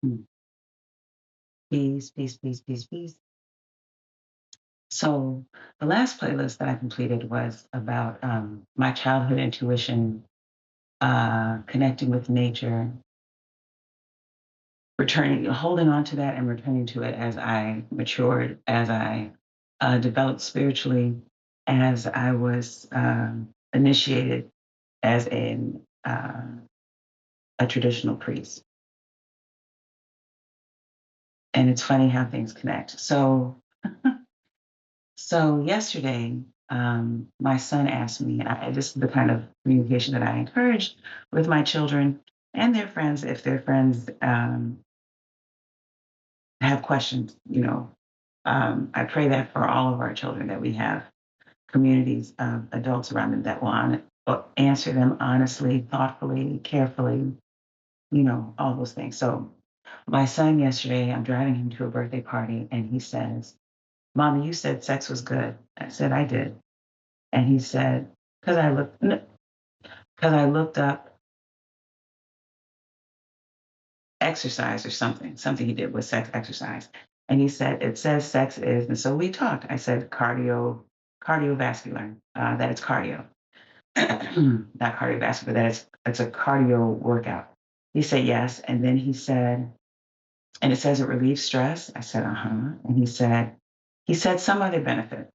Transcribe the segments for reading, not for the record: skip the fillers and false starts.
Mm. Peace, peace, peace, peace, peace. So the last playlist that I completed was about my childhood intuition, connecting with nature, returning, holding on to that, and returning to it as I matured, as I developed spiritually, as I was initiated as a traditional priest. And it's funny how things connect. So yesterday, my son asked me, this is the kind of communication that I encourage with my children and their friends. If their friends have questions, I pray that for all of our children that we have communities of adults around them that will answer them honestly, thoughtfully, carefully, all those things. So my son yesterday, I'm driving him to a birthday party, and he says, "Mommy, you said sex was good." I said, "I did." And he said, because I looked up exercise or something he did with sex exercise. And he said, it says sex is, and so we talked. I said cardiovascular, that it's cardio, not cardiovascular, that it's a cardio workout. He said yes. And then he said, and it says it relieves stress. I said, uh-huh. And he said some other benefit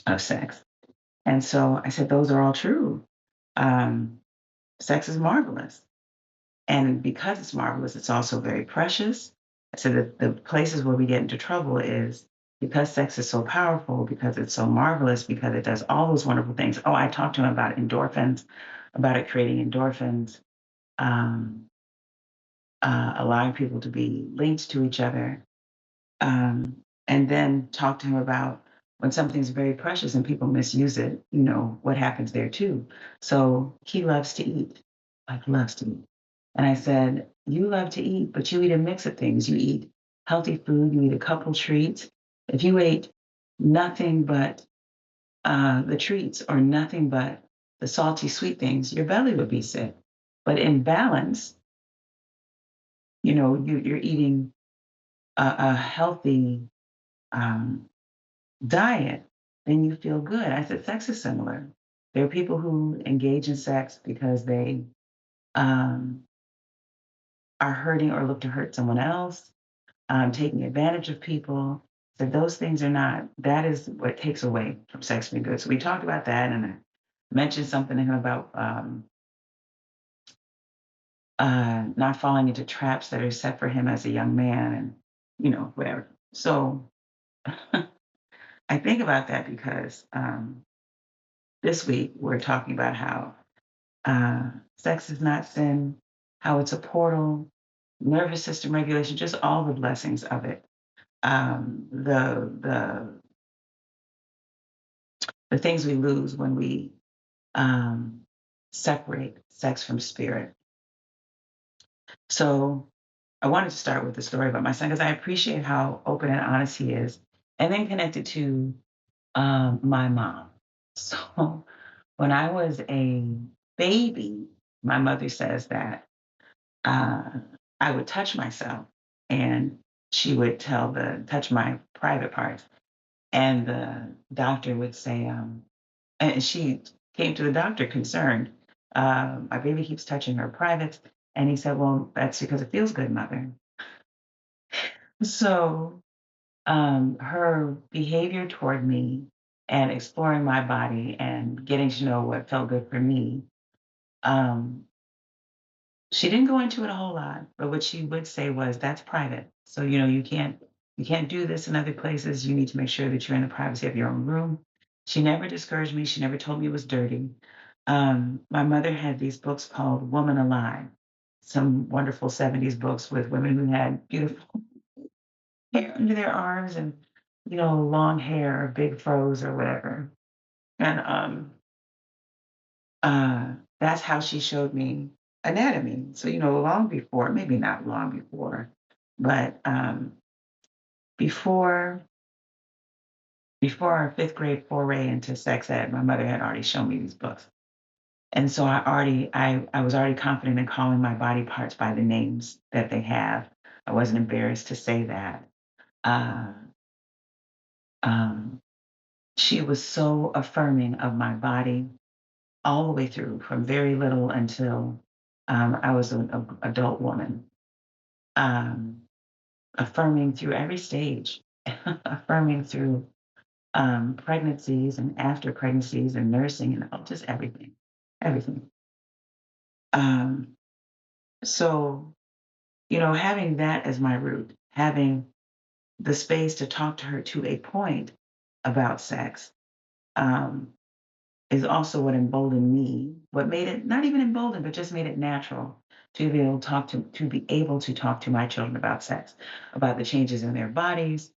of sex. And so I said, those are all true. Um, Sex is marvelous. And because it's marvelous, it's also very precious. So the places where we get into trouble is because sex is so powerful, because it's so marvelous, because it does all those wonderful things. Oh, I talked to him about endorphins, about it creating endorphins, um, allowing people to be linked to each other, and then talk to him about when something's very precious and people misuse it, what happens there too. So he loves to eat, like loves to eat. And I said, you love to eat, but you eat a mix of things. You eat healthy food, you eat a couple treats. If you ate nothing but the treats or nothing but the salty, sweet things, your belly would be sick. But in balance, you're eating a healthy um, diet, then you feel good. I said, sex is similar. There are people who engage in sex because they um, are hurting or look to hurt someone else, taking advantage of people. So those things are not, that is what takes away from sex being good. So we talked about that, and I mentioned something to him about not falling into traps that are set for him as a young man and, whatever. So I think about that because this week we're talking about how sex is not sin, how it's a portal, nervous system regulation, just all the blessings of it. The things we lose when we um, separate sex from spirit. So I wanted to start with the story about my son because I appreciate how open and honest he is, and then connected to my mom. So when I was a baby, my mother says that uh, I would touch myself, and she would touch my private parts, and the doctor would say, and she came to the doctor concerned. My baby keeps touching her privates, and he said, "Well, that's because it feels good, mother." So her behavior toward me and exploring my body and getting to know what felt good for me, um, she didn't go into it a whole lot, but what she would say was, "That's private. So, you can't do this in other places. You need to make sure that you're in the privacy of your own room." She never discouraged me. She never told me it was dirty. My mother had these books called Woman Alive, some wonderful 70s books with women who had beautiful hair under their arms and, long hair or big froze or whatever. And that's how she showed me anatomy. So, long before, maybe not long before, but before before our fifth grade foray into sex ed, my mother had already shown me these books. And so I was already confident in calling my body parts by the names that they have. I wasn't embarrassed to say that. Uh, um, she was so affirming of my body all the way through, from very little until I was an adult woman. Um, Affirming through every stage, affirming through pregnancies and after pregnancies and nursing and just everything, everything. Um, so, having that as my root, having the space to talk to her to a point about sex, um, is also what emboldened me, what made it not even emboldened, but just made it natural to be able to talk to my children about sex, about the changes in their bodies,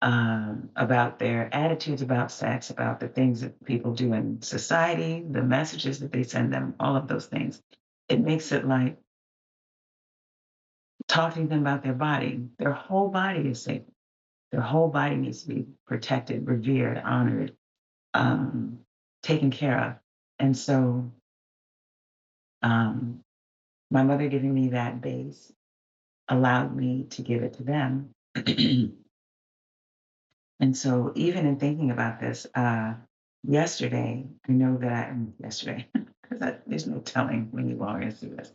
about their attitudes about sex, about the things that people do in society, the messages that they send them, all of those things. It makes it like talking to them about their body. Their whole body is sacred. Their whole body needs to be protected, revered, honored, um, taken care of. And so, um, my mother giving me that base allowed me to give it to them. And so, even in thinking about this, yesterday, I know that yesterday, because there's no telling when you are going to do this,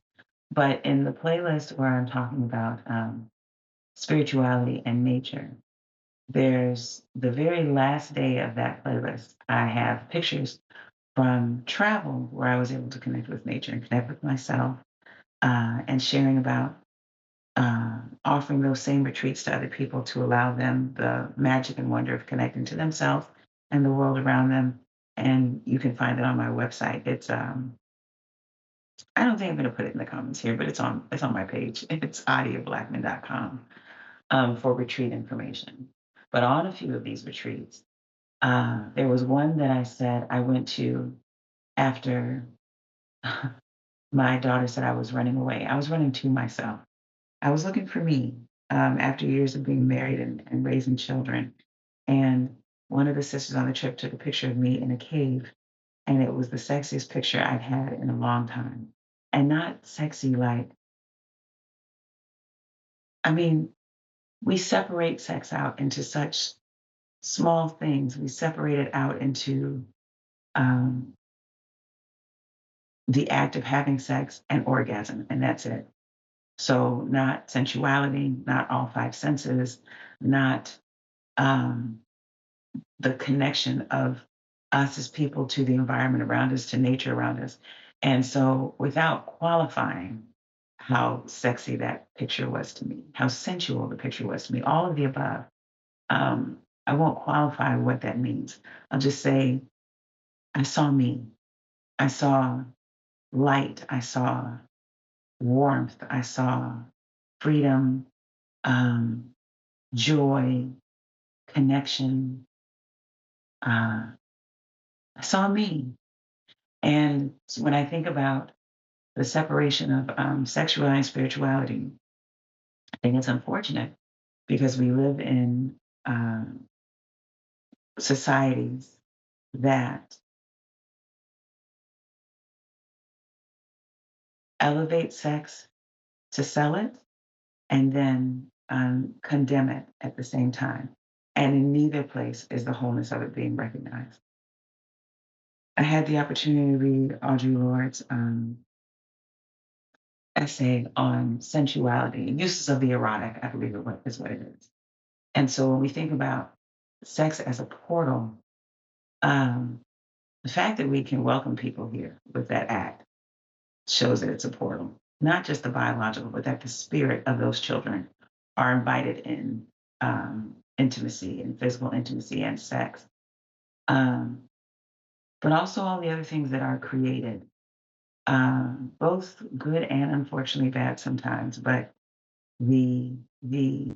but in the playlist where I'm talking about spirituality and nature, there's the very last day of that playlist. I have pictures from travel where I was able to connect with nature and connect with myself, and sharing about offering those same retreats to other people to allow them the magic and wonder of connecting to themselves and the world around them. And you can find it on my website. I don't think I'm going to put it in the comments here, but it's on my page. It's adiablackman.com, for retreat information. But on a few of these retreats, there was one that I said I went to after my daughter said I was running away. I was running to myself. I was looking for me, after years of being married and raising children. And one of the sisters on the trip took a picture of me in a cave, and it was the sexiest picture I'd had in a long time. And not sexy like, I mean, we separate sex out into such small things. We separate it out into um, the act of having sex and orgasm, and that's it. So, not sensuality, not all five senses, not um, the connection of us as people to the environment around us, to nature around us. And so, without qualifying how sexy that picture was to me, how sensual the picture was to me, all of the above, um, I won't qualify what that means. I'll just say, I saw me. I saw light. I saw warmth. I saw freedom, um, joy, connection. I saw me. And when I think about the separation of sexuality and spirituality, I think it's unfortunate because we live in societies that elevate sex to sell it and then condemn it at the same time. And in neither place is the wholeness of it being recognized. I had the opportunity to read Audre Lorde's essay on sensuality, uses of the erotic, I believe is what it is. And so when we think about sex as a portal, um, the fact that we can welcome people here with that act shows that it's a portal, not just the biological, but that the spirit of those children are invited in intimacy and physical intimacy and sex. Um, but also all the other things that are created, both good and unfortunately bad sometimes. But the the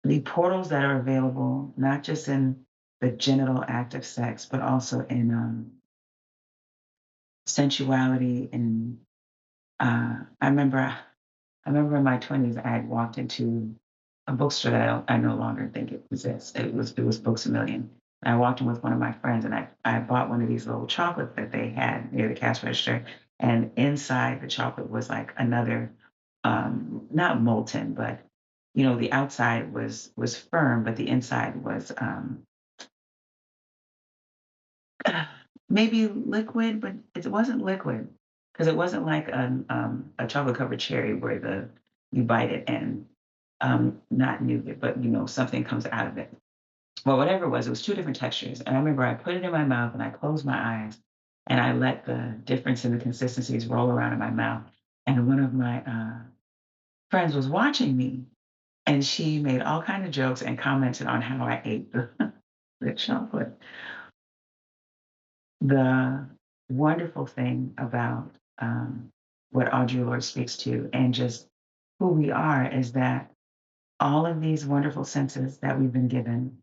the portals that are available, not just in the genital act of sex, but also in sensuality. And I remember in my 20s, I had walked into a bookstore that I no longer think it exists. It was Books a Million. And I walked in with one of my friends, and I bought one of these little chocolates that they had near the cash register. And inside the chocolate was like another not molten, but the outside was firm, but the inside was maybe liquid, but it wasn't liquid because it wasn't like a chocolate covered cherry where the you bite it and not nougat, but something comes out of it. Well, whatever it was two different textures. And I remember I put it in my mouth and I closed my eyes and I let the difference in the consistencies roll around in my mouth. And one of my friends was watching me and she made all kind of jokes and commented on how I ate the chocolate. The wonderful thing about what Audre Lorde speaks to and just who we are is that all of these wonderful senses that we've been given,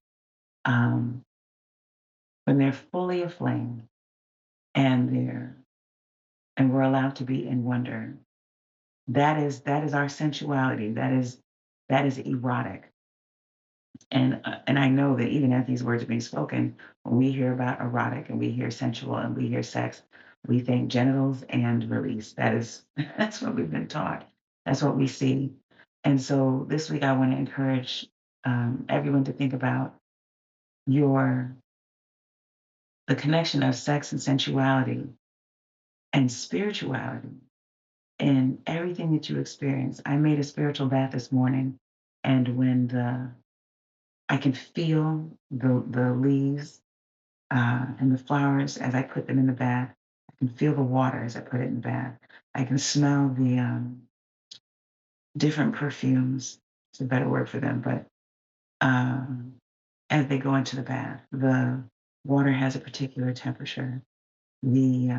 um, when they're fully aflame and we're allowed to be in wonder, that is our sensuality. That is erotic. And I know that even as these words are being spoken, when we hear about erotic and we hear sensual and we hear sex, we think genitals and release. That's what we've been taught. That's what we see. And so this week I want to encourage everyone to think about your the connection of sex and sensuality and spirituality in everything that you experience. I made a spiritual bath this morning, and when the I can feel the leaves and the flowers as I put them in the bath. I can feel the water as I put it in the bath. I can smell the different perfumes. It's a better word for them, but um, as they go into the bath, the water has a particular temperature. The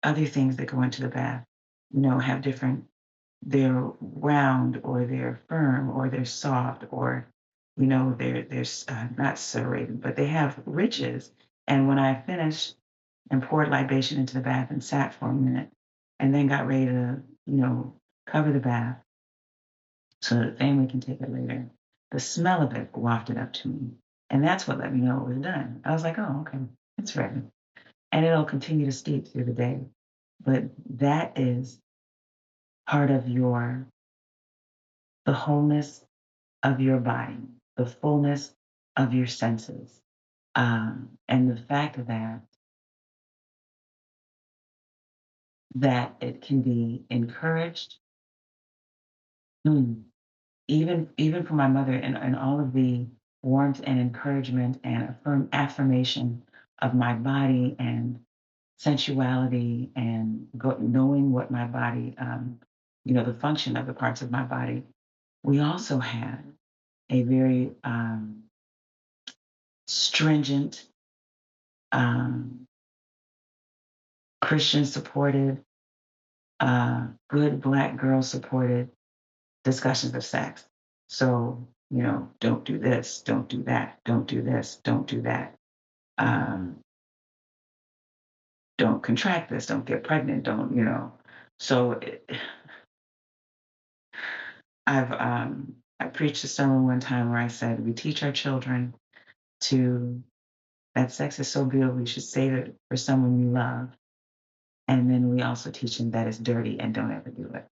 other things that go into the bath, have different. They're round, or they're firm, or they're soft, or they're not serrated, but they have ridges. And when I finished and poured libation into the bath and sat for a minute, and then got ready to cover the bath so that the family can take it later, the smell of it wafted up to me, and that's what let me know it was done. I was like, oh, okay, it's ready, and it'll continue to steep through the day. But that is part of the wholeness of your body, the fullness of your senses, and the fact that it can be encouraged, mm, even from my mother, and all of the warmth and encouragement and affirmation of my body and sensuality and knowing what my body, the function of the parts of my body. We also had a very stringent, um, Christian supported, good Black girl supported discussions of sex. So, don't do this, don't do that, don't do this, don't do that. Um, don't contract this, don't get pregnant, don't. So I preached a sermon one time where I said we teach our children to that sex is so good we should save it for someone you love, and then we also teach them that it's dirty and don't ever do it.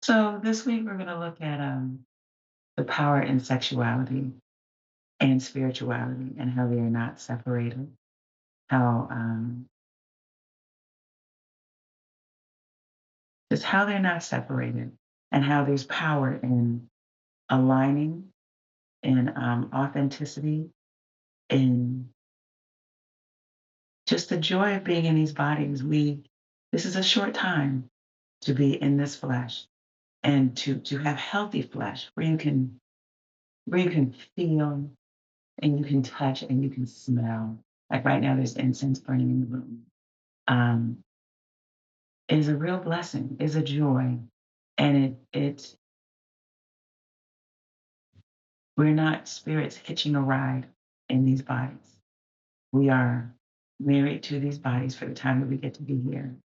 So this week we're going to look at the power in sexuality and spirituality and how they are not separated. How just how they're not separated, and how there's power in aligning, in authenticity, in just the joy of being in these bodies. This is a short time to be in this flesh, and to have healthy flesh where you can feel and you can touch and you can smell. Like right now, there's incense burning in the room. Um, is a real blessing, is a joy, and we're not spirits hitching a ride in these bodies. We are married to these bodies for the time that we get to be here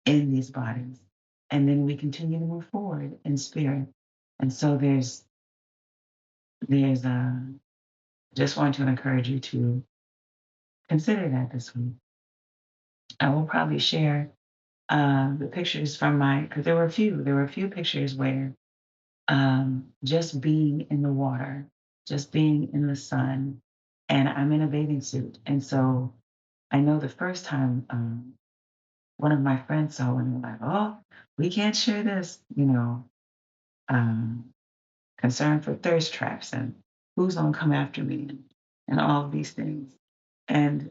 in these bodies, and then we continue to move forward in spirit. And so there's just want to encourage you to consider that this week. I will probably share The pictures from my, because there were a few pictures where just being in the water, just being in the sun, and I'm in a bathing suit. And so I know the first time one of my friends saw it and were like, oh, we can't share this, um, concern for thirst traps and who's going to come after me and all of these things. And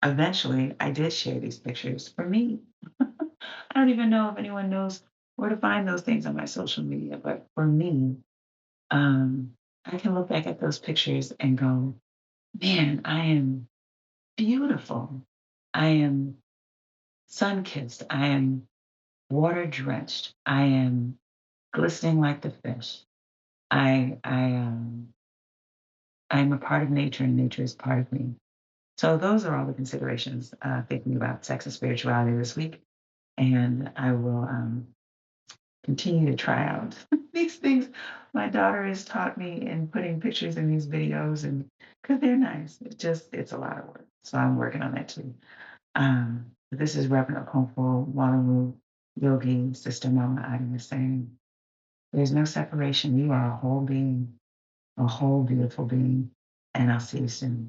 eventually I did share these pictures for me. I don't even know if anyone knows where to find those things on my social media, but for me, I can look back at those pictures and go, man, I am beautiful. I am sun kissed. I am water drenched. I am glistening like the fish. I'm a part of nature, and nature is part of me. So those are all the considerations thinking about sex and spirituality this week, and I will continue to try out these things my daughter has taught me in putting pictures in these videos, and because they're nice. It's a lot of work, so I'm working on that too. This is Reverend Hopeful Waterloo Yogi Sister Mama Adi is saying, "There's no separation. You are a whole being, a whole beautiful being, and I'll see you soon."